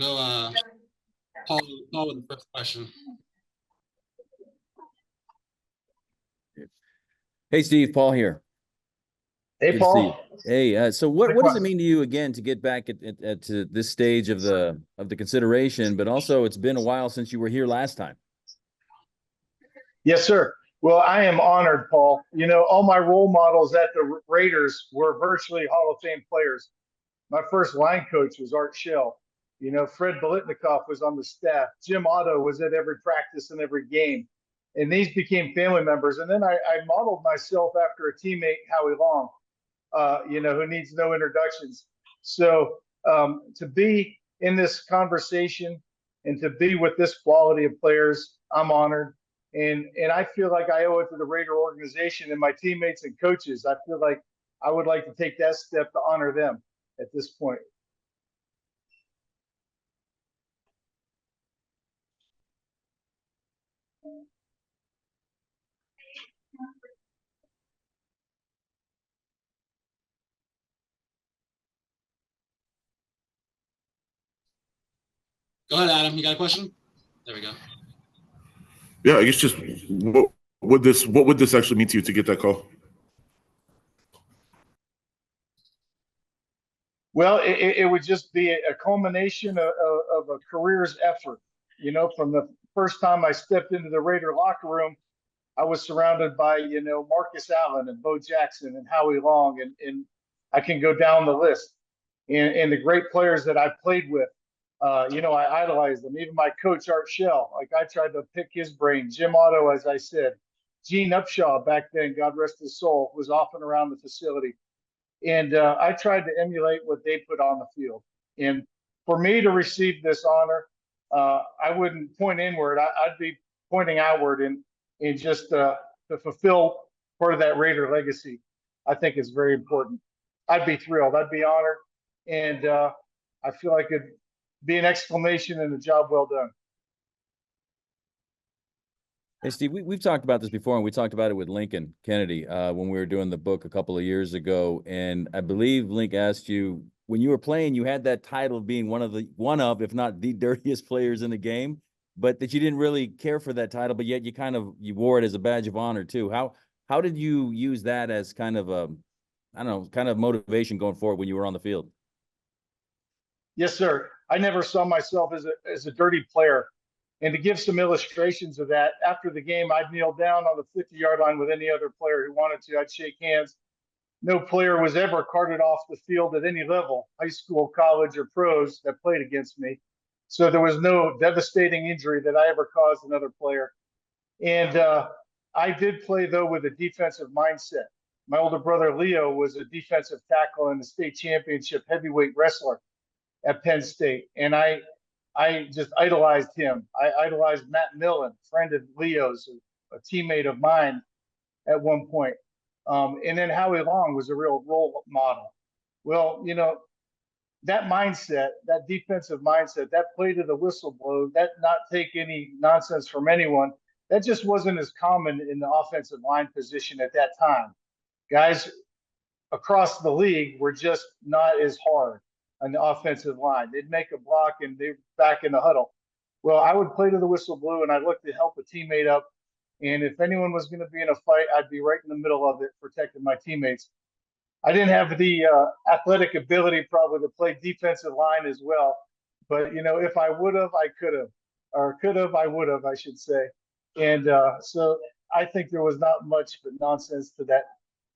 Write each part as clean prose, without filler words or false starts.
go Paul with the first question. Hey, Steve, Paul here. Hey, Good Paul. Hey, so what does it mean to you again to get back at to this stage of the consideration? But also, it's been a while since you were here last time. Yes, sir. Well, I am honored, Paul. You know, all my role models at the Raiders were virtually Hall of Fame players. My first line coach was Art Shell. You know, Fred Bolitnikoff was on the staff. Jim Otto was at every practice and every game. And these became family members. And then I modeled myself after a teammate, Howie Long, you know, who needs no introductions. So to be in this conversation and to be with this quality of players, I'm honored. And I feel like I owe it to the Raider organization and my teammates and coaches. I feel like I would like to take that step to honor them at this point. Go ahead, Adam. You got a question? There we go. Yeah, I guess just what would this actually mean to you to get that call? Well, it would just be a culmination of a career's effort. You know, from the first time I stepped into the Raider locker room, I was surrounded by, you know, Marcus Allen and Bo Jackson and Howie Long, and I can go down the list. And the great players that I played with, you know, I idolized them. Even my coach, Art Shell, like I tried to pick his brain. Jim Otto, as I said. Gene Upshaw back then, God rest his soul, was often around the facility. And I tried to emulate what they put on the field. And for me to receive this honor, I wouldn't point inward. I'd be pointing outward and just to fulfill part of that Raider legacy. I think it's very important. I'd be thrilled. I'd be honored. And I feel like it'd be an exclamation and a job well done. Hey, Steve, we've talked about this before, and we talked about it with Lincoln Kennedy when we were doing the book a couple of years ago. And I believe Link asked you, when you were playing, you had that title of being one of, if not the dirtiest players in the game, but that you didn't really care for that title, but yet you wore it as a badge of honor too. How did you use that as kind of a, I don't know, kind of motivation going forward when you were on the field? Yes, sir. I never saw myself as a dirty player. And to give some illustrations of that, after the game, I'd kneel down on the 50-yard line with any other player who wanted to. I'd shake hands. No player was ever carted off the field at any level, high school, college, or pros, that played against me. So there was no devastating injury that I ever caused another player. And I did play, though, with a defensive mindset. My older brother, Leo, was a defensive tackle and a state championship heavyweight wrestler at Penn State. And I just idolized him. I idolized Matt Millen, friend of Leo's, a teammate of mine at one point. And then Howie Long was a real role model. Well, you know, that mindset, that defensive mindset, that play to the whistle blow, that not take any nonsense from anyone, that just wasn't as common in the offensive line position at that time. Guys across the league were just not as hard on the offensive line. They'd make a block and they're back in the huddle. Well, I would play to the whistle blow and I'd look to help a teammate up. And if anyone was going to be in a fight, I'd be right in the middle of it, protecting my teammates. I didn't have the athletic ability probably to play defensive line as well. But, you know, if I would have, I could have. Or could have, I would have, I should say. And so I think there was not much but nonsense to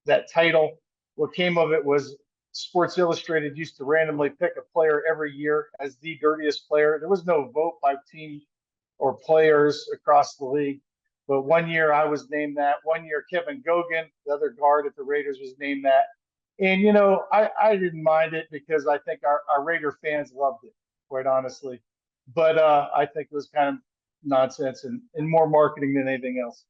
that title. What came of it was Sports Illustrated used to randomly pick a player every year as the dirtiest player. There was no vote by team or players across the league. But one year I was named that. One year Kevin Gogan, the other guard at the Raiders, was named that. And, you know, I didn't mind it because I think our Raider fans loved it, quite honestly. But I think it was kind of nonsense and more marketing than anything else.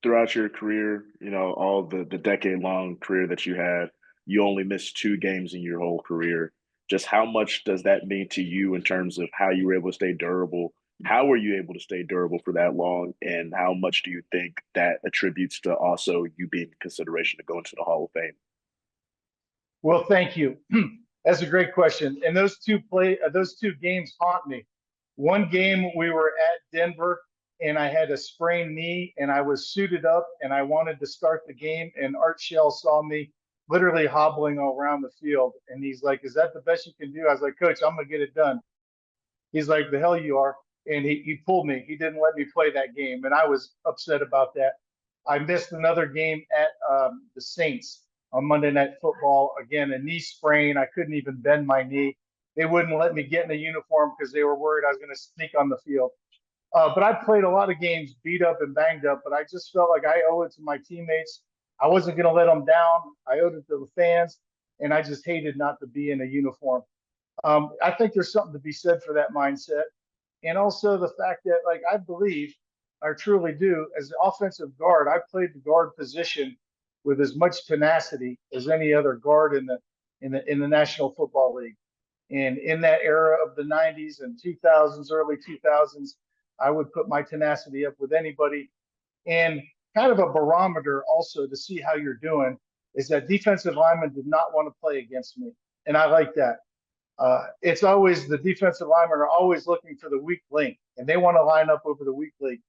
Throughout your career, you know, all the decade-long career that you had, you only missed 2 games in your whole career. Just how much does that mean to you in terms of how you were able to stay durable? How were you able to stay durable for that long? And how much do you think that attributes to also you being in consideration to go into the Hall of Fame? Well, thank you. That's a great question. And those two games haunt me. One game we were at Denver and I had a sprained knee and I was suited up and I wanted to start the game and Art Shell saw me literally hobbling around the field. And he's like, "Is that the best you can do?" I was like, "Coach, I'm going to get it done." He's like, "The hell you are." And he pulled me. He didn't let me play that game. And I was upset about that. I missed another game at the Saints on Monday Night Football. Again, a knee sprain. I couldn't even bend my knee. They wouldn't let me get in a uniform because they were worried I was going to sneak on the field. But I played a lot of games beat up and banged up, but I just felt like I owe it to my teammates. I wasn't going to let them down. I owed it to the fans, and I just hated not to be in a uniform. I think there's something to be said for that mindset. And also the fact that, like, I believe, I truly do, as an offensive guard, I played the guard position with as much tenacity as any other guard in the National Football League. And in that era of the 90s and 2000s, early 2000s, I would put my tenacity up with anybody. And kind of a barometer also to see how you're doing is that defensive linemen did not want to play against me. And I like that. It's always the defensive linemen are always looking for the weak link and they want to line up over the weak link.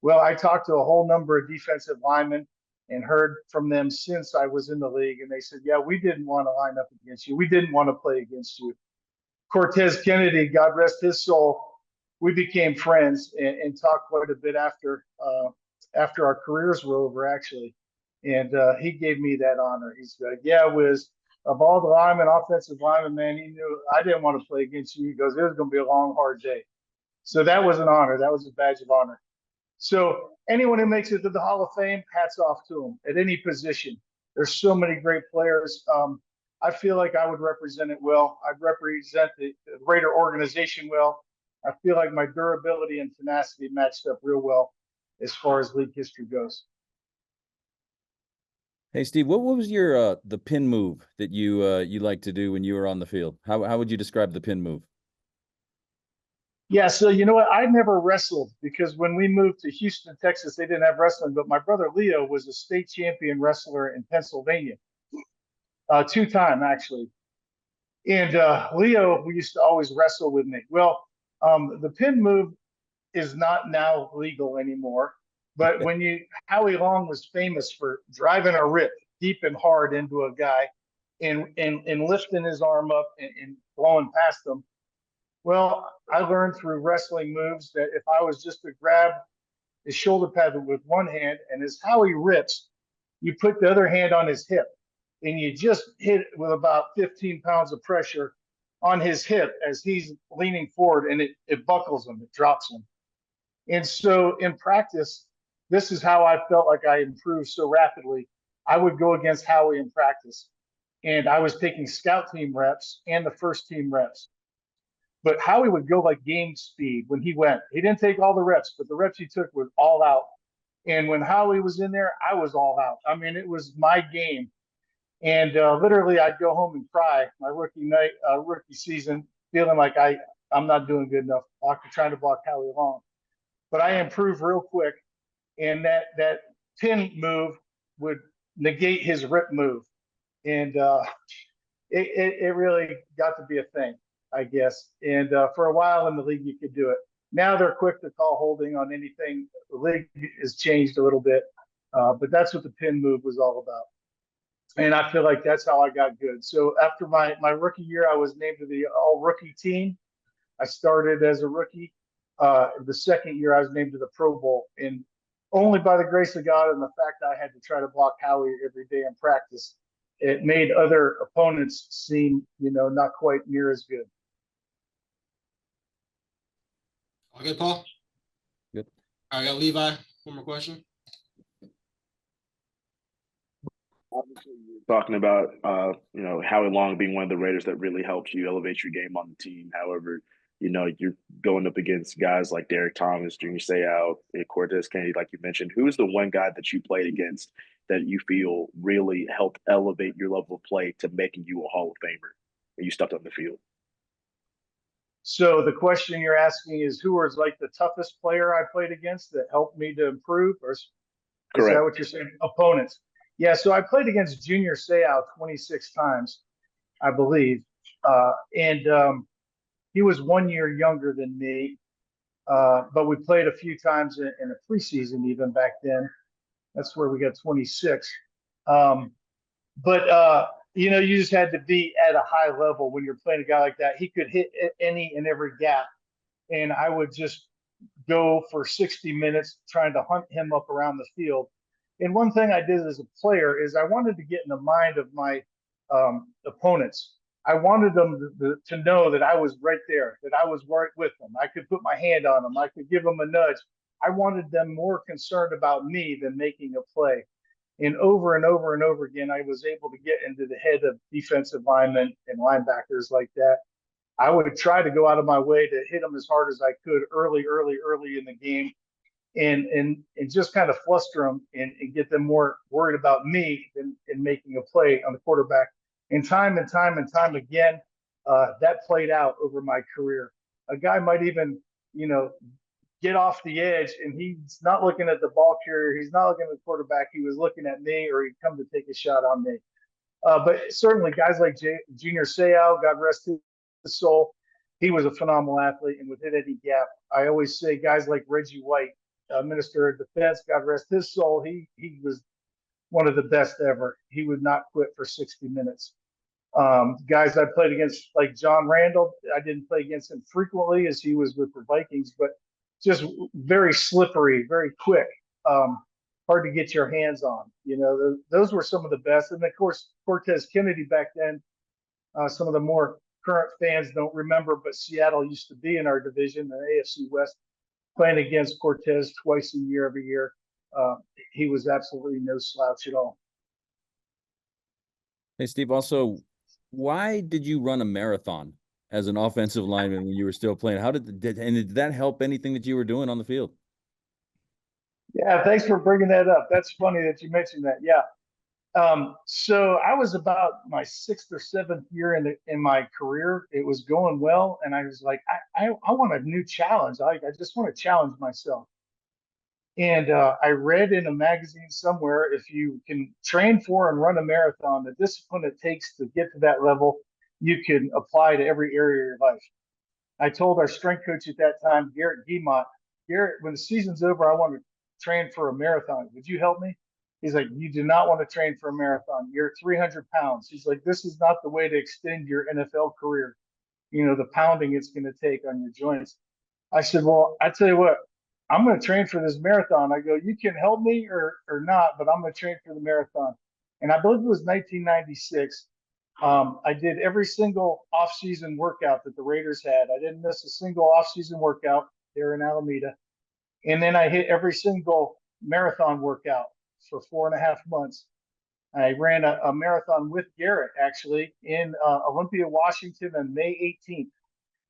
Well, I talked to a whole number of defensive linemen and heard from them since I was in the league. And they said, "Yeah, we didn't want to line up against you. We didn't want to play against you." Cortez Kennedy, God rest his soul, we became friends and talked quite a bit after our careers were over, actually. And he gave me that honor. He's like, "Yeah, Wiz, of all the linemen, offensive linemen, man, he knew I didn't want to play against you." He goes, "It was going to be a long, hard day." So that was an honor. That was a badge of honor. So anyone who makes it to the Hall of Fame, hats off to them at any position. There's so many great players. I feel like I would represent it well. I'd represent the Raider organization well. I feel like my durability and tenacity matched up real well as far as league history goes. Hey, Steve, what was your the pin move that you like to do when you were on the field? How would you describe the pin move? Yeah, so you know what? I never wrestled because when we moved to Houston, Texas, they didn't have wrestling. But my brother Leo was a state champion wrestler in Pennsylvania, 2-time actually. And Leo, we used to always wrestle with me. Well, the pin move is not now legal anymore. But Howie Long was famous for driving a rip deep and hard into a guy and lifting his arm up and blowing past him. Well, I learned through wrestling moves that if I was just to grab his shoulder pad with one hand, and as Howie rips, you put the other hand on his hip, and you just hit it with about 15 pounds of pressure on his hip as he's leaning forward, and it buckles him, it drops him. And so in practice, this is how I felt like I improved so rapidly. I would go against Howie in practice, and I was taking scout team reps and the first team reps. But Howie would go like game speed when he went. He didn't take all the reps, but the reps he took was all out. And when Howie was in there, I was all out. I mean, it was my game. And literally, I'd go home and cry my rookie season, feeling like I'm not doing good enough, trying to block Howie Long. But I improved real quick, and that pin move would negate his rip move. And it really got to be a thing, I guess. And for a while in the league, you could do it. Now they're quick to call holding on anything. The league has changed a little bit, but that's what the pin move was all about. And I feel like that's how I got good. So after my rookie year, I was named to the all-rookie team. I started as a rookie. The second year, I was named to the Pro Bowl. And only by the grace of God and the fact that I had to try to block Howie every day in practice, it made other opponents seem, not quite near as good. All good, Paul? Good. All right, I got Levi. One more question. Obviously, you're talking about Howie Long being one of the Raiders that really helped you elevate your game on the team. However, you're going up against guys like Derek Thomas, Junior Seau, and Cortez Kennedy, like you mentioned. Who is the one guy that you played against that you feel really helped elevate your level of play to making you a Hall of Famer when you stepped on the field? So the question you're asking is who was like the toughest player I played against that helped me to improve? Or is Correct. that what you're saying? Opponents. Yeah, so I played against Junior Seau 26 times. I believe. And he was 1 year younger than me, but we played a few times in a preseason even back then. That's where we got 26. But you just had to be at a high level when you're playing a guy like that. He could hit any and every gap, and I would just go for 60 minutes trying to hunt him up around the field. And one thing I did as a player is I wanted to get in the mind of my opponents. I wanted them to know that I was right there, that I was right with them. I could put my hand on them. I could give them a nudge. I wanted them more concerned about me than making a play. And over and over and over again, I was able to get into the head of defensive linemen and linebackers like that. I would try to go out of my way to hit them as hard as I could early in the game, and just kind of fluster them and get them more worried about me than in making a play on the quarterback. And time again, that played out over my career. A guy might even, get off the edge, and he's not looking at the ball carrier. He's not looking at the quarterback. He was looking at me, or he'd come to take a shot on me. But certainly guys like Junior Seau, God rest his soul, he was a phenomenal athlete and would hit any gap. I always say guys like Reggie White, Minister of Defense, God rest his soul, he was one of the best ever. He would not quit for 60 minutes. Guys I played against, like John Randall, I didn't play against him frequently as he was with the Vikings, but just very slippery, very quick, hard to get your hands on. Those were some of the best. And of course, Cortez Kennedy back then, some of the more current fans don't remember, but Seattle used to be in our division, the AFC West, playing against Cortez twice a year, every year. He was absolutely no slouch at all. Hey, Steve, also, why did you run a marathon as an offensive lineman when you were still playing? Did that help anything that you were doing on the field? Yeah, thanks for bringing that up. That's funny that you mentioned that. Yeah. So I was about my 6th or 7th year in my career. It was going well, and I was like, I want a new challenge. I just want to challenge myself. And I read in a magazine somewhere, if you can train for and run a marathon, the discipline it takes to get to that level, you can apply to every area of your life. I told our strength coach at that time, Garrett Guimont, Garrett, when the season's over, I want to train for a marathon. Would you help me? He's like, you do not want to train for a marathon. You're 300 pounds. He's like, this is not the way to extend your NFL career. The pounding it's going to take on your joints. I said, well, I tell you what, I'm going to train for this marathon. I go, you can help me or not, but I'm going to train for the marathon. And I believe it was 1996. I did every single off-season workout that the Raiders had. I didn't miss a single off-season workout there in Alameda. And then I hit every single marathon workout for 4.5 months. I ran a marathon with Garrett, actually, in Olympia, Washington on May 18th.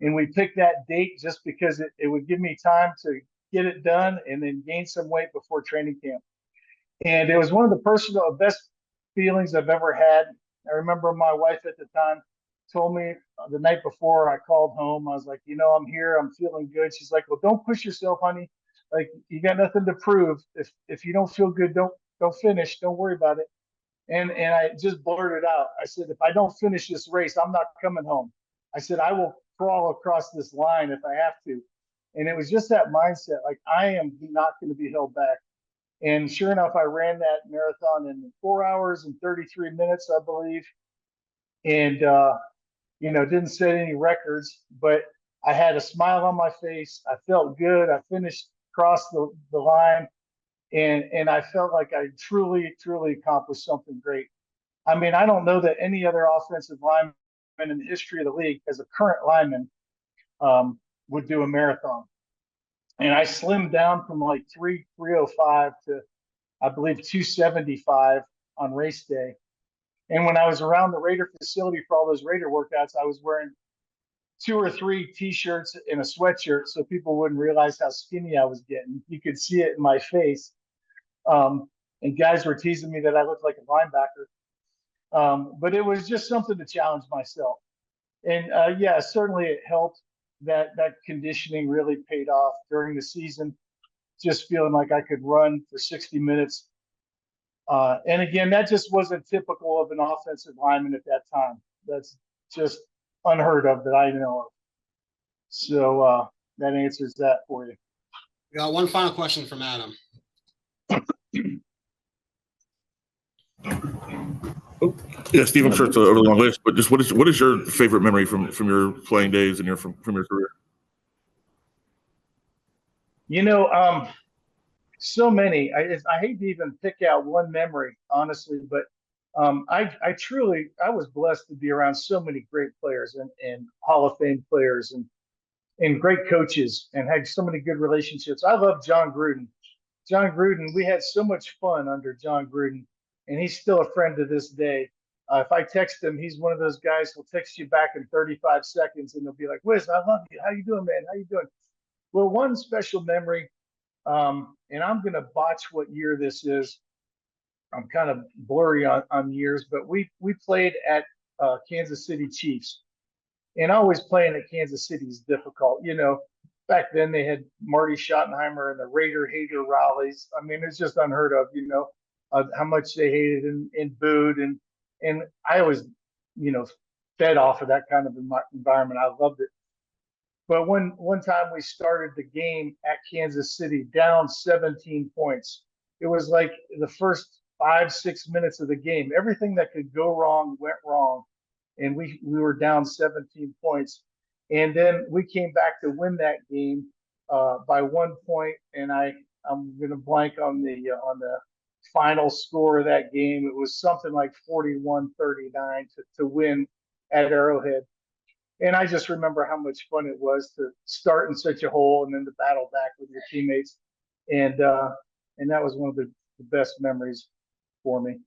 And we picked that date just because it would give me time to get it done and then gain some weight before training camp. And it was one of the best feelings I've ever had. I remember my wife at the time told me the night before I called home, I was like, I'm here, I'm feeling good. She's like, well, don't push yourself, honey. Like, you got nothing to prove. If you don't feel good, don't finish. Don't worry about it. And I just blurted out. I said, if I don't finish this race, I'm not coming home. I said, I will crawl across this line if I have to. And it was just that mindset, like, I am not going to be held back. And sure enough, I ran that marathon in 4 hours and 33 minutes, I believe. And, didn't set any records, but I had a smile on my face. I felt good. I finished across the line. And I felt like I truly, truly accomplished something great. I mean, I don't know that any other offensive lineman in the history of the league, as a current lineman, would do a marathon. And I slimmed down from like 305 to, I believe, 275 on race day. And when I was around the Raider facility for all those Raider workouts, I was wearing 2 or 3 T-shirts and a sweatshirt so people wouldn't realize how skinny I was getting. You could see it in my face. And guys were teasing me that I looked like a linebacker. But it was just something to challenge myself. And yeah, certainly it helped. That conditioning really paid off during the season, just feeling like I could run for 60 minutes. And again, that just wasn't typical of an offensive lineman at that time. That's just unheard of that I know of. So that answers that for you. We got one final question from Adam. Yeah, Steve, I'm sure it's a really long list, but just what is your favorite memory from your playing days and from your career? You know, so many. I hate to even pick out one memory, honestly, but I was blessed to be around so many great players and Hall of Fame players and great coaches and had so many good relationships. I love John Gruden. John Gruden, we had so much fun under John Gruden, and he's still a friend to this day. If I text him, he's one of those guys who'll text you back in 35 seconds, and he'll be like, "Wiz, I love you. How you doing, man? How you doing?" Well, one special memory, and I'm going to botch what year this is. I'm kind of blurry on years, but we played at Kansas City Chiefs. And always playing at Kansas City is difficult. You know, back then they had Marty Schottenheimer and the Raider hater rallies. I mean, it's just unheard of, you know, how much they hated and booed. And I always, you know, fed off of that kind of environment. I loved it. But one time we started the game at Kansas City down 17 points. It was like the first 5-6 minutes of the game. Everything that could go wrong went wrong. And we were down 17 points. And then we came back to win that game by 1 point. And I'm going to blank on the final score of that game. It was something like 41-39 to win at Arrowhead. And I just remember how much fun it was to start in such a hole and then to battle back with your teammates. And that was one of the best memories for me.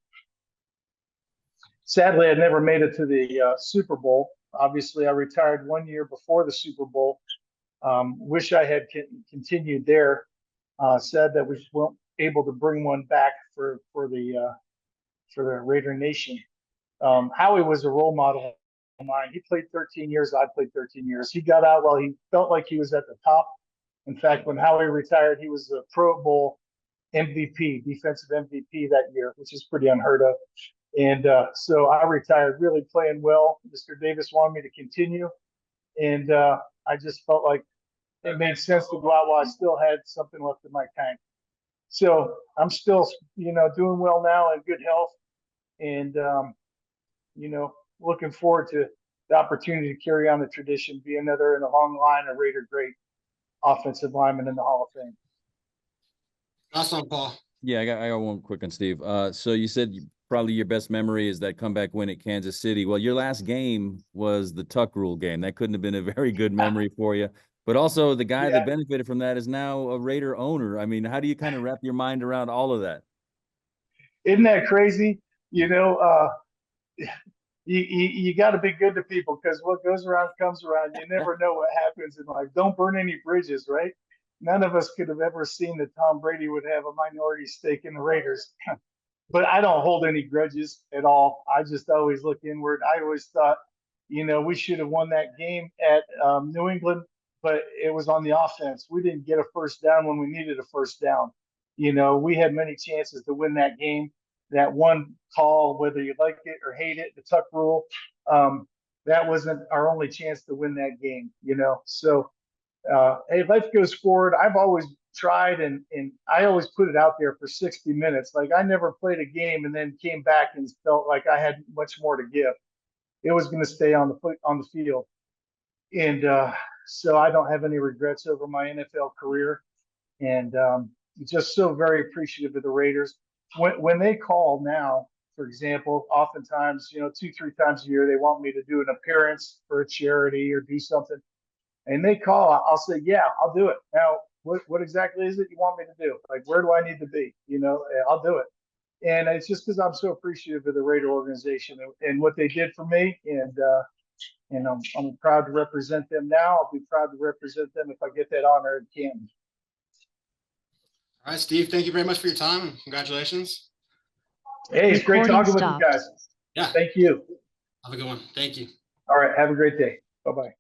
Sadly, I never made it to the Super Bowl. Obviously, I retired 1 year before the Super Bowl. Wish I had continued there. Sad that we weren't able to bring one back for the Raider Nation. Howie was a role model of mine. He played 13 years. I played 13 years. He got out while he felt like he was at the top. In fact, when Howie retired, he was the Pro Bowl MVP, defensive MVP that year, which is pretty unheard of. And so I retired really playing well. Mr. Davis wanted me to continue. And I just felt like it made sense to go out while I still had something left in my tank. So I'm still, you know, doing well now in good health. And, you know, looking forward to the opportunity to carry on the tradition, be another in a long line of Raider great offensive lineman in the Hall of Fame. Awesome, Paul. Yeah, I got one quick on Steve. So you said probably your best memory is that comeback win at Kansas City. Well, your last game was the Tuck Rule game. That couldn't have been a very good memory for you. But also the guy that benefited from that is now a Raider owner. I mean, how do you kind of wrap your mind around all of that? Isn't that crazy? You know, you got to be good to people because what goes around comes around. You never know what happens in life. Don't burn any bridges, right? None of us could have ever seen that Tom Brady would have a minority stake in the Raiders. But I don't hold any grudges at all. I just always look inward. I always thought, you know, we should have won that game at New England, but it was on the offense. We didn't get a first down when we needed a first down. You know, we had many chances to win that game. That one call, whether you like it or hate it, the Tuck Rule, that wasn't our only chance to win that game, you know. So, hey, life goes forward. I've always tried and I always put it out there for 60 minutes. Like I never played a game and then came back and felt like I had much more to give. It was going to stay on the field. And so I don't have any regrets over my NFL career. And just so very appreciative of the Raiders. When they call now, for example, oftentimes, you know, 2-3 times a year, they want me to do an appearance for a charity or do something. And they call, I'll say, yeah, I'll do it. Now, what exactly is it you want me to do? Like, where do I need to be? You know, I'll do it. And it's just because I'm so appreciative of the Raider organization and what they did for me. And I'm proud to represent them now. I'll be proud to represent them if I get that honor in Canton. All right, Steve, thank you very much for your time. Congratulations. Hey, it's great talking with you guys. Yeah. Thank you. Have a good one. Thank you. All right. Have a great day. Bye-bye.